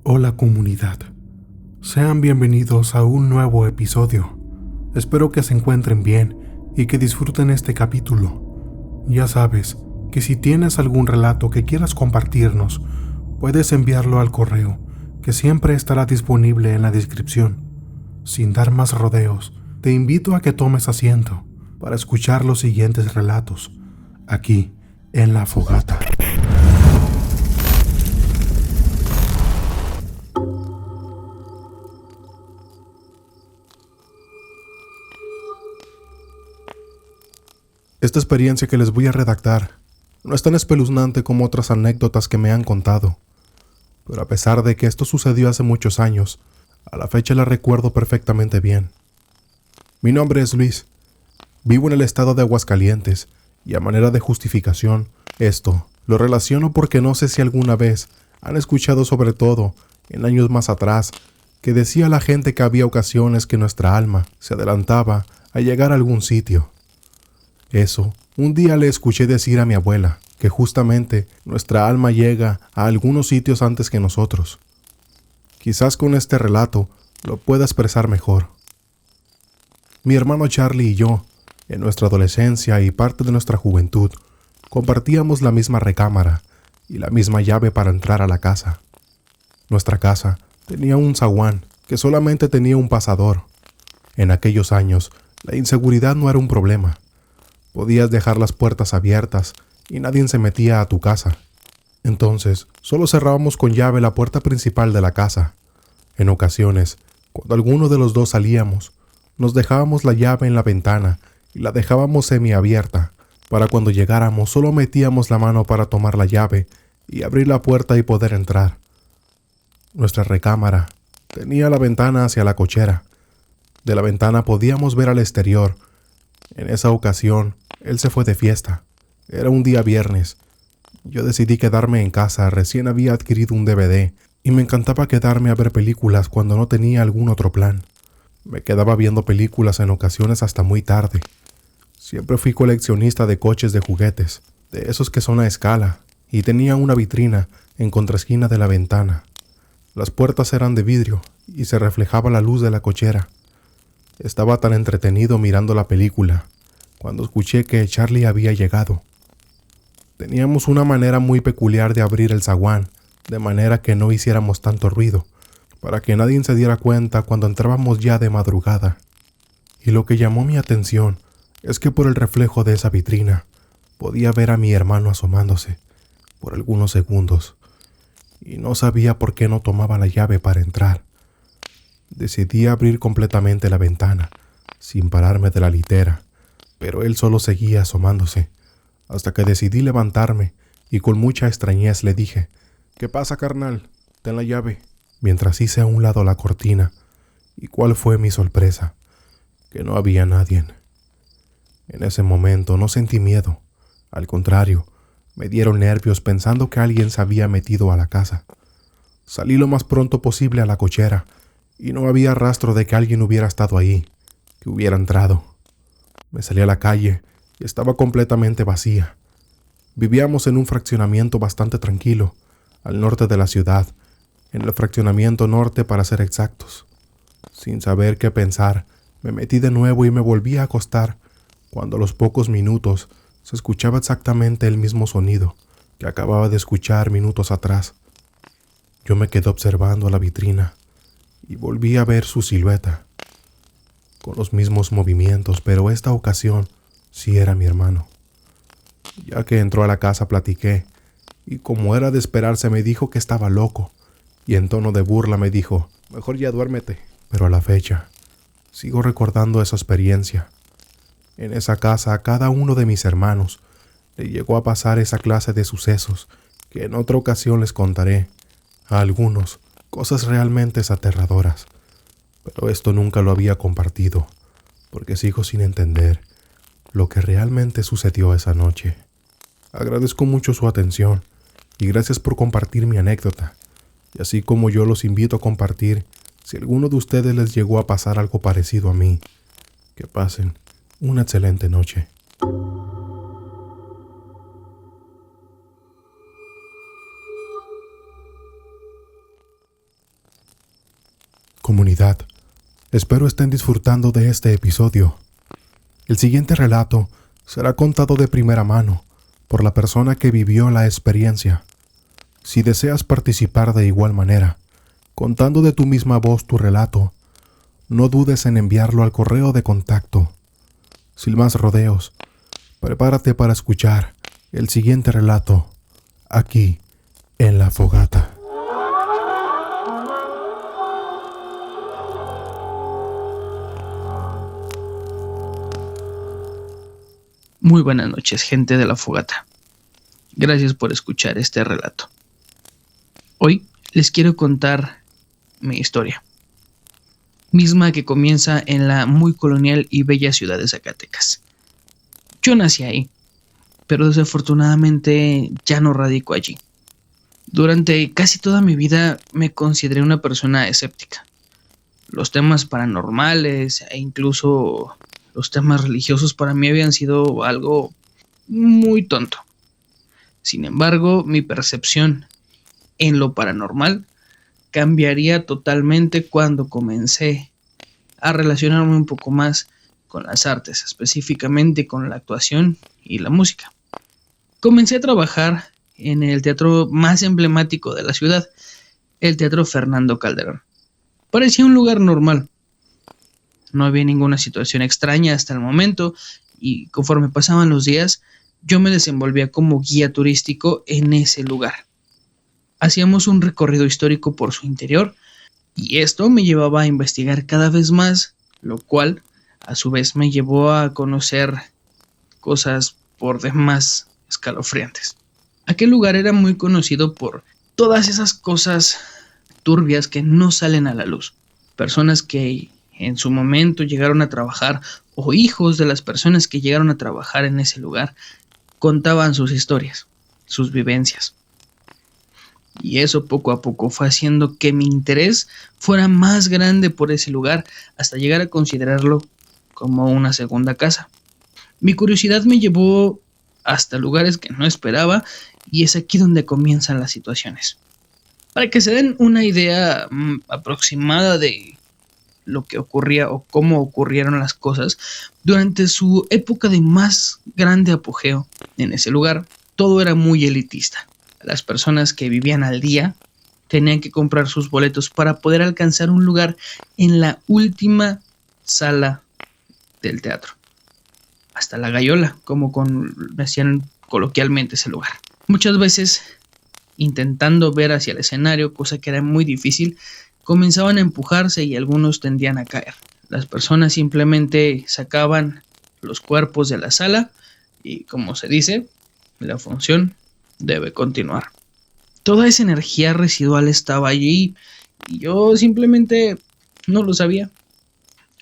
Hola comunidad, sean bienvenidos a un nuevo episodio. Espero que se encuentren bien y que disfruten este capítulo. Ya sabes que si tienes algún relato que quieras compartirnos, puedes enviarlo al correo, que siempre estará disponible en la descripción. Sin dar más rodeos, te invito a que tomes asiento para escuchar los siguientes relatos, aquí en La Fogata. Esta experiencia que les voy a redactar no es tan espeluznante como otras anécdotas que me han contado, pero a pesar de que esto sucedió hace muchos años, a la fecha la recuerdo perfectamente bien. Mi nombre es Luis, vivo en el estado de Aguascalientes y a manera de justificación, esto lo relaciono porque no sé si alguna vez han escuchado, sobre todo en años más atrás, que decía la gente que había ocasiones que nuestra alma se adelantaba a llegar a algún sitio. Eso, un día le escuché decir a mi abuela que justamente nuestra alma llega a algunos sitios antes que nosotros. Quizás con este relato lo pueda expresar mejor. Mi hermano Charlie y yo, en nuestra adolescencia y parte de nuestra juventud, compartíamos la misma recámara y la misma llave para entrar a la casa. Nuestra casa tenía un zaguán que solamente tenía un pasador. En aquellos años, la inseguridad no era un problema. Podías dejar las puertas abiertas y nadie se metía a tu casa. Entonces, solo cerrábamos con llave la puerta principal de la casa. En ocasiones, cuando alguno de los dos salíamos, nos dejábamos la llave en la ventana y la dejábamos semiabierta. Para cuando llegáramos, solo metíamos la mano para tomar la llave y abrir la puerta y poder entrar. Nuestra recámara tenía la ventana hacia la cochera. De la ventana podíamos ver al exterior. En esa ocasión, él se fue de fiesta. Era un día viernes. Yo decidí quedarme en casa, recién había adquirido un DVD y me encantaba quedarme a ver películas cuando no tenía algún otro plan. Me quedaba viendo películas en ocasiones hasta muy tarde. Siempre fui coleccionista de coches de juguetes, de esos que son a escala, y tenía una vitrina en contraesquina de la ventana. Las puertas eran de vidrio y se reflejaba la luz de la cochera. Estaba tan entretenido mirando la película cuando escuché que Charlie había llegado. Teníamos una manera muy peculiar de abrir el zaguán, de manera que no hiciéramos tanto ruido, para que nadie se diera cuenta cuando entrábamos ya de madrugada. Y lo que llamó mi atención es que por el reflejo de esa vitrina podía ver a mi hermano asomándose por algunos segundos, y no sabía por qué no tomaba la llave para entrar. Decidí abrir completamente la ventana, sin pararme de la litera, pero él solo seguía asomándose, hasta que decidí levantarme y con mucha extrañez le dije: «¿Qué pasa, carnal? Ten la llave», mientras hice a un lado la cortina. ¿Y cuál fue mi sorpresa? Que no había nadie. En ese momento no sentí miedo, al contrario, me dieron nervios pensando que alguien se había metido a la casa. Salí lo más pronto posible a la cochera, y no había rastro de que alguien hubiera estado ahí, que hubiera entrado. Me salí a la calle y estaba completamente vacía. Vivíamos en un fraccionamiento bastante tranquilo, al norte de la ciudad, en el fraccionamiento norte para ser exactos. Sin saber qué pensar, me metí de nuevo y me volví a acostar, cuando a los pocos minutos se escuchaba exactamente el mismo sonido que acababa de escuchar minutos atrás. Yo me quedé observando la vitrina y volví a ver su silueta, con los mismos movimientos, pero esta ocasión sí era mi hermano. Ya que entró a la casa platiqué, y como era de esperarse me dijo que estaba loco, y en tono de burla me dijo: «Mejor ya duérmete». Pero a la fecha, sigo recordando esa experiencia. En esa casa a cada uno de mis hermanos le llegó a pasar esa clase de sucesos que en otra ocasión les contaré. A algunos, cosas realmente aterradoras. Pero esto nunca lo había compartido, porque sigo sin entender lo que realmente sucedió esa noche. Agradezco mucho su atención y gracias por compartir mi anécdota. Y así como yo los invito a compartir, si a alguno de ustedes les llegó a pasar algo parecido a mí, que pasen una excelente noche. Comunidad, espero estén disfrutando de este episodio. El siguiente relato será contado de primera mano por la persona que vivió la experiencia. Si deseas participar de igual manera, contando de tu misma voz tu relato, no dudes en enviarlo al correo de contacto. Sin más rodeos, prepárate para escuchar el siguiente relato, aquí en La Fogata. Muy buenas noches, gente de La Fogata. Gracias por escuchar este relato. Hoy les quiero contar mi historia, misma que comienza en la muy colonial y bella ciudad de Zacatecas. Yo nací ahí, pero desafortunadamente ya no radico allí. Durante casi toda mi vida me consideré una persona escéptica. Los temas paranormales e incluso los temas religiosos para mí habían sido algo muy tonto. Sin embargo, mi percepción en lo paranormal cambiaría totalmente cuando comencé a relacionarme un poco más con las artes, específicamente con la actuación y la música. Comencé a trabajar en el teatro más emblemático de la ciudad, el Teatro Fernando Calderón. Parecía un lugar normal. No había ninguna situación extraña hasta el momento y conforme pasaban los días, yo me desenvolvía como guía turístico en ese lugar. Hacíamos un recorrido histórico por su interior y esto me llevaba a investigar cada vez más, lo cual a su vez me llevó a conocer cosas por demás escalofriantes. Aquel lugar era muy conocido por todas esas cosas turbias que no salen a la luz. Personas que en su momento llegaron a trabajar o hijos de las personas que llegaron a trabajar en ese lugar contaban sus historias, sus vivencias. Y eso poco a poco fue haciendo que mi interés fuera más grande por ese lugar hasta llegar a considerarlo como una segunda casa. Mi curiosidad me llevó hasta lugares que no esperaba y es aquí donde comienzan las situaciones. Para que se den una idea aproximada de lo que ocurría o cómo ocurrieron las cosas, durante su época de más grande apogeo en ese lugar, todo era muy elitista. Las personas que vivían al día tenían que comprar sus boletos para poder alcanzar un lugar en la última sala del teatro. Hasta la gallola, como decían coloquialmente ese lugar. Muchas veces, intentando ver hacia el escenario, cosa que era muy difícil, comenzaban a empujarse y algunos tendían a caer. Las personas simplemente sacaban los cuerpos de la sala y, como se dice, la función debe continuar. Toda esa energía residual estaba allí y yo simplemente no lo sabía.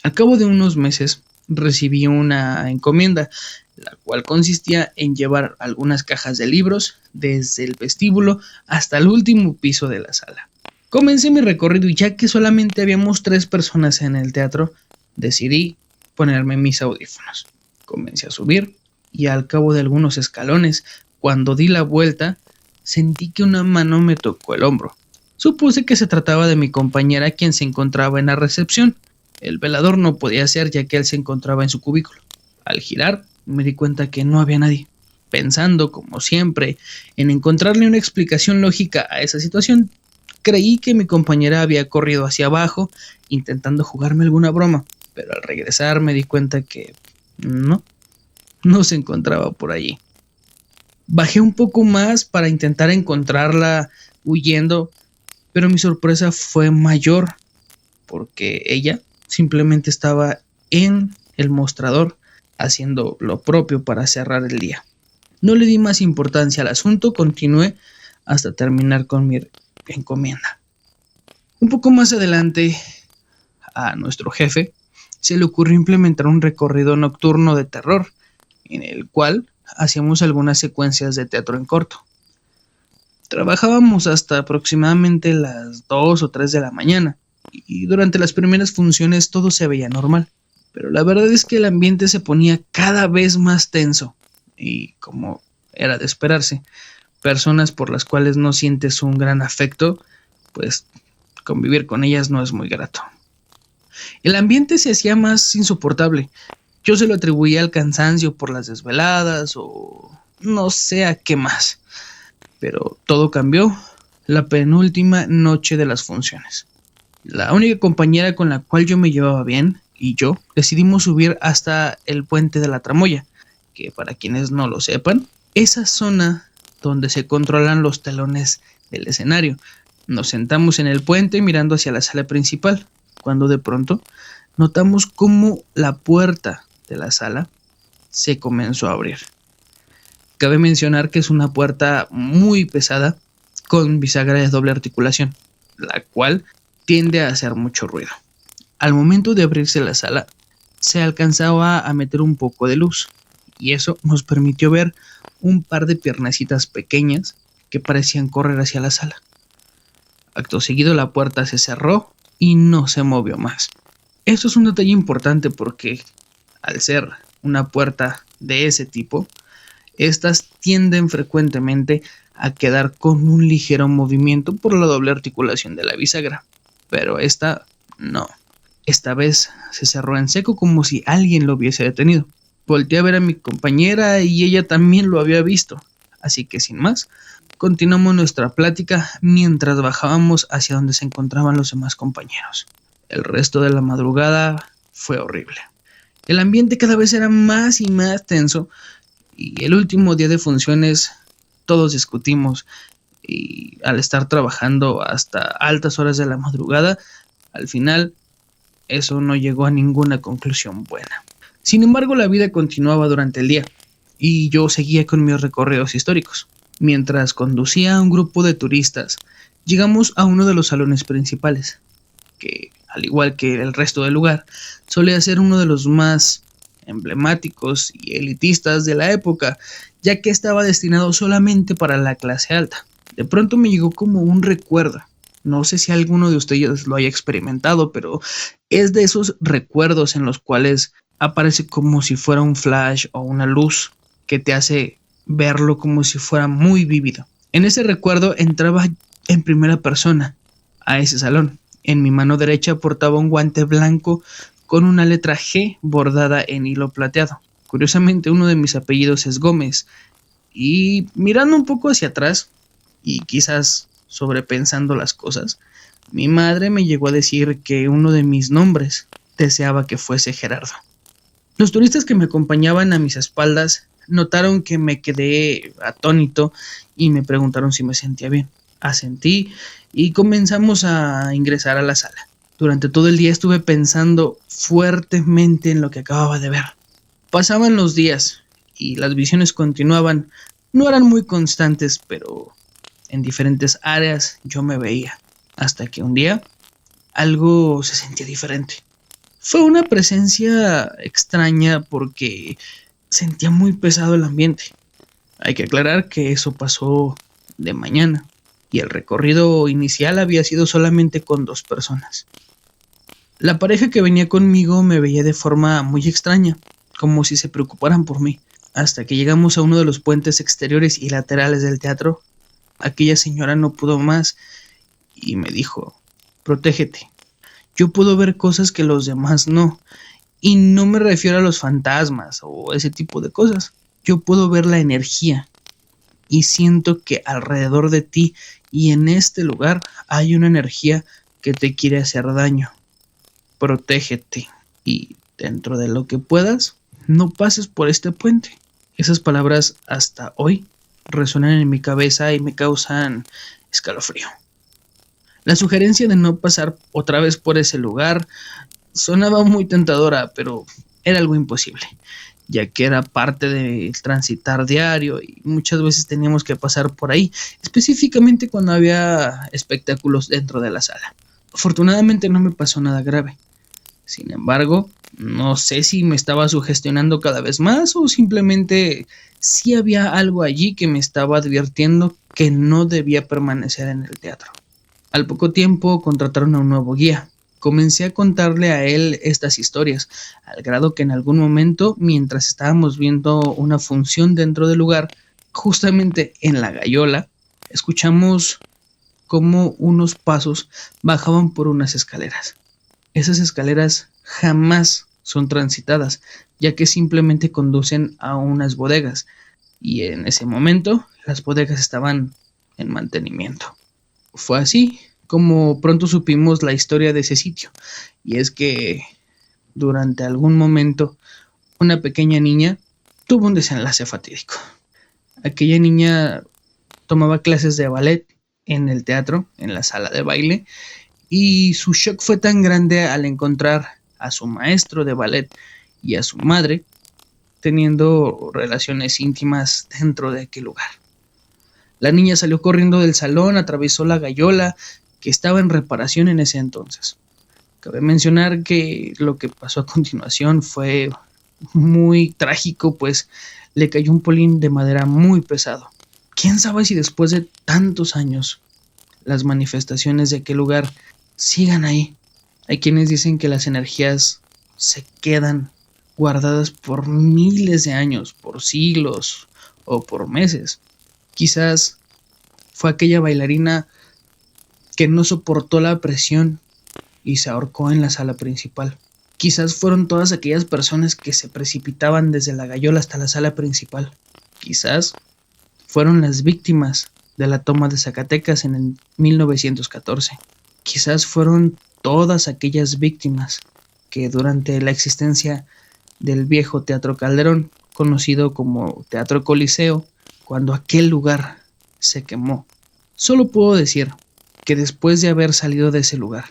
Al cabo de unos meses recibí una encomienda, la cual consistía en llevar algunas cajas de libros desde el vestíbulo hasta el último piso de la sala. Comencé mi recorrido y ya que solamente habíamos 3 personas en el teatro, decidí ponerme mis audífonos. Comencé a subir y al cabo de algunos escalones, cuando di la vuelta, sentí que una mano me tocó el hombro. Supuse que se trataba de mi compañera quien se encontraba en la recepción. El velador no podía ser ya que él se encontraba en su cubículo. Al girar, me di cuenta que no había nadie. Pensando, como siempre, en encontrarle una explicación lógica a esa situación, creí que mi compañera había corrido hacia abajo intentando jugarme alguna broma, pero al regresar me di cuenta que no se encontraba por allí. Bajé un poco más para intentar encontrarla huyendo, pero mi sorpresa fue mayor porque ella simplemente estaba en el mostrador haciendo lo propio para cerrar el día. No le di más importancia al asunto, continué hasta terminar con mi encomienda. Un poco más adelante, a nuestro jefe se le ocurrió implementar un recorrido nocturno de terror, en el cual hacíamos algunas secuencias de teatro en corto. Trabajábamos hasta aproximadamente las 2 o 3 de la mañana, y durante las primeras funciones todo se veía normal, pero la verdad es que el ambiente se ponía cada vez más tenso, y como era de esperarse, personas por las cuales no sientes un gran afecto, pues convivir con ellas no es muy grato. El ambiente se hacía más insoportable. Yo se lo atribuía al cansancio por las desveladas o no sé a qué más. Pero todo cambió la penúltima noche de las funciones. La única compañera con la cual yo me llevaba bien y yo decidimos subir hasta el puente de la Tramoya, que para quienes no lo sepan, esa zona donde se controlan los telones del escenario. Nos sentamos en el puente mirando hacia la sala principal, cuando de pronto notamos cómo la puerta de la sala se comenzó a abrir. Cabe mencionar que es una puerta muy pesada con bisagra de doble articulación, la cual tiende a hacer mucho ruido. Al momento de abrirse la sala, se alcanzaba a meter un poco de luz, y eso nos permitió ver un par de piernecitas pequeñas que parecían correr hacia la sala. Acto seguido la puerta se cerró y no se movió más. Esto es un detalle importante porque, al ser una puerta de ese tipo, estas tienden frecuentemente a quedar con un ligero movimiento por la doble articulación de la bisagra, pero esta no. Esta vez se cerró en seco como si alguien lo hubiese detenido. Volteé a ver a mi compañera y ella también lo había visto, así que sin más, continuamos nuestra plática mientras bajábamos hacia donde se encontraban los demás compañeros. El resto de la madrugada fue horrible. El ambiente cada vez era más y más tenso y el último día de funciones todos discutimos y al estar trabajando hasta altas horas de la madrugada, al final eso no llegó a ninguna conclusión buena. Sin embargo, la vida continuaba durante el día y yo seguía con mis recorridos históricos. Mientras conducía a un grupo de turistas, llegamos a uno de los salones principales, que, al igual que el resto del lugar, solía ser uno de los más emblemáticos y elitistas de la época, ya que estaba destinado solamente para la clase alta. De pronto me llegó como un recuerdo. No sé si alguno de ustedes lo haya experimentado, pero es de esos recuerdos en los cuales aparece como si fuera un flash o una luz que te hace verlo como si fuera muy vívido. En ese recuerdo entraba en primera persona a ese salón. En mi mano derecha portaba un guante blanco con una letra G bordada en hilo plateado. Curiosamente, uno de mis apellidos es Gómez. Y mirando un poco hacia atrás, y quizás sobrepensando las cosas, mi madre me llegó a decir que uno de mis nombres deseaba que fuese Gerardo. Los turistas que me acompañaban a mis espaldas notaron que me quedé atónito y me preguntaron si me sentía bien. Asentí y comenzamos a ingresar a la sala. Durante todo el día estuve pensando fuertemente en lo que acababa de ver. Pasaban los días y las visiones continuaban. No eran muy constantes, pero en diferentes áreas yo me veía. Hasta que un día algo se sentía diferente. Fue una presencia extraña porque sentía muy pesado el ambiente. Hay que aclarar que eso pasó de mañana y el recorrido inicial había sido solamente con 2 personas. La pareja que venía conmigo me veía de forma muy extraña, como si se preocuparan por mí. Hasta que llegamos a uno de los puentes exteriores y laterales del teatro, aquella señora no pudo más y me dijo: protégete. Yo puedo ver cosas que los demás no. Y no me refiero a los fantasmas o ese tipo de cosas. Yo puedo ver la energía. Y siento que alrededor de ti y en este lugar hay una energía que te quiere hacer daño. Protégete. Y dentro de lo que puedas, no pases por este puente. Esas palabras hasta hoy resuenan en mi cabeza y me causan escalofrío. La sugerencia de no pasar otra vez por ese lugar sonaba muy tentadora, pero era algo imposible, ya que era parte del transitar diario y muchas veces teníamos que pasar por ahí, específicamente cuando había espectáculos dentro de la sala. Afortunadamente no me pasó nada grave. Sin embargo, no sé si me estaba sugestionando cada vez más o simplemente sí había algo allí que me estaba advirtiendo que no debía permanecer en el teatro. Al poco tiempo contrataron a un nuevo guía. Comencé a contarle a él estas historias, al grado que en algún momento, mientras estábamos viendo una función dentro del lugar, justamente en la gallola, escuchamos cómo unos pasos bajaban por unas escaleras. Esas escaleras jamás son transitadas, ya que simplemente conducen a unas bodegas, y en ese momento las bodegas estaban en mantenimiento. Fue así como pronto supimos la historia de ese sitio, y es que durante algún momento una pequeña niña tuvo un desenlace fatídico. Aquella niña tomaba clases de ballet en el teatro, en la sala de baile, y su shock fue tan grande al encontrar a su maestro de ballet y a su madre teniendo relaciones íntimas dentro de aquel lugar. La niña salió corriendo del salón, atravesó la gallola que estaba en reparación en ese entonces. Cabe mencionar que lo que pasó a continuación fue muy trágico, pues le cayó un polín de madera muy pesado. ¿Quién sabe si después de tantos años las manifestaciones de aquel lugar sigan ahí? Hay quienes dicen que las energías se quedan guardadas por miles de años, por siglos o por meses. Quizás fue aquella bailarina que no soportó la presión y se ahorcó en la sala principal. Quizás fueron todas aquellas personas que se precipitaban desde la gallola hasta la sala principal. Quizás fueron las víctimas de la toma de Zacatecas en el 1914. Quizás fueron todas aquellas víctimas que durante la existencia del viejo Teatro Calderón, conocido como Teatro Coliseo, cuando aquel lugar se quemó. Solo puedo decir que después de haber salido de ese lugar,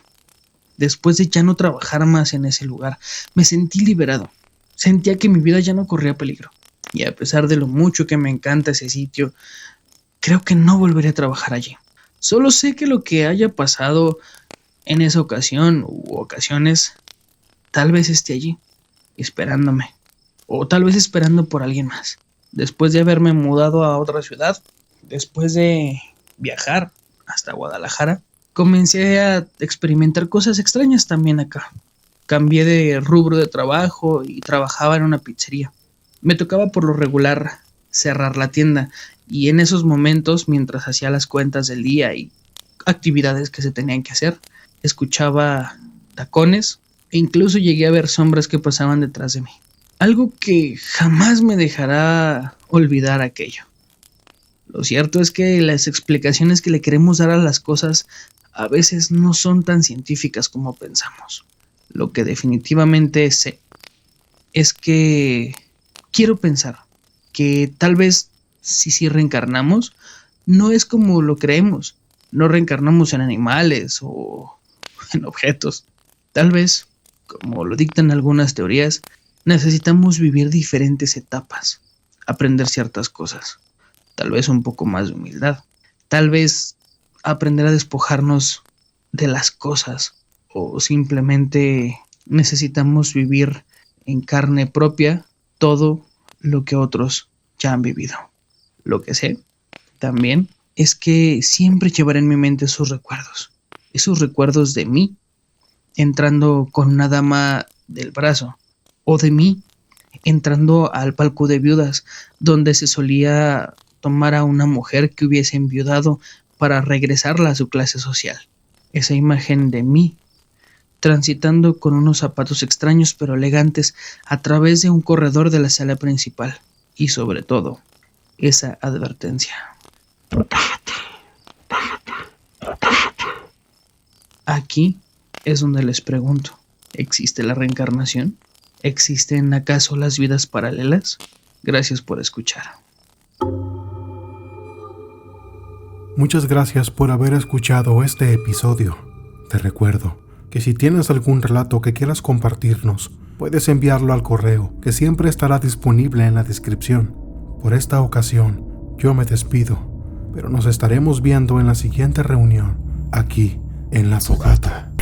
después de ya no trabajar más en ese lugar, me sentí liberado. Sentía que mi vida ya no corría peligro. Y a pesar de lo mucho que me encanta ese sitio, creo que no volveré a trabajar allí. Solo sé que lo que haya pasado en esa ocasión u ocasiones, tal vez esté allí, esperándome. O tal vez esperando por alguien más. Después de haberme mudado a otra ciudad, después de viajar hasta Guadalajara, comencé a experimentar cosas extrañas también acá. Cambié de rubro de trabajo y trabajaba en una pizzería. Me tocaba por lo regular cerrar la tienda y en esos momentos, mientras hacía las cuentas del día y actividades que se tenían que hacer, escuchaba tacones e incluso llegué a ver sombras que pasaban detrás de mí. Algo que jamás me dejará olvidar aquello. Lo cierto es que las explicaciones que le queremos dar a las cosas a veces no son tan científicas como pensamos. Lo que definitivamente sé es que quiero pensar que tal vez si reencarnamos, no es como lo creemos. No reencarnamos en animales o en objetos. Tal vez, como lo dictan algunas teorías, necesitamos vivir diferentes etapas, aprender ciertas cosas, tal vez un poco más de humildad, tal vez aprender a despojarnos de las cosas o simplemente necesitamos vivir en carne propia todo lo que otros ya han vivido. Lo que sé también es que siempre llevaré en mi mente esos recuerdos de mí entrando con una dama del brazo, o de mí entrando al palco de viudas, donde se solía tomar a una mujer que hubiese enviudado para regresarla a su clase social. Esa imagen de mí transitando con unos zapatos extraños pero elegantes a través de un corredor de la sala principal. Y sobre todo, esa advertencia. Protégete, protégete, protégete. Aquí es donde les pregunto, ¿existe la reencarnación? ¿Existen acaso las vidas paralelas? Gracias por escuchar. Muchas gracias por haber escuchado este episodio. Te recuerdo que si tienes algún relato que quieras compartirnos, puedes enviarlo al correo que siempre estará disponible en la descripción. Por esta ocasión, yo me despido, pero nos estaremos viendo en la siguiente reunión, aquí en La Fogata.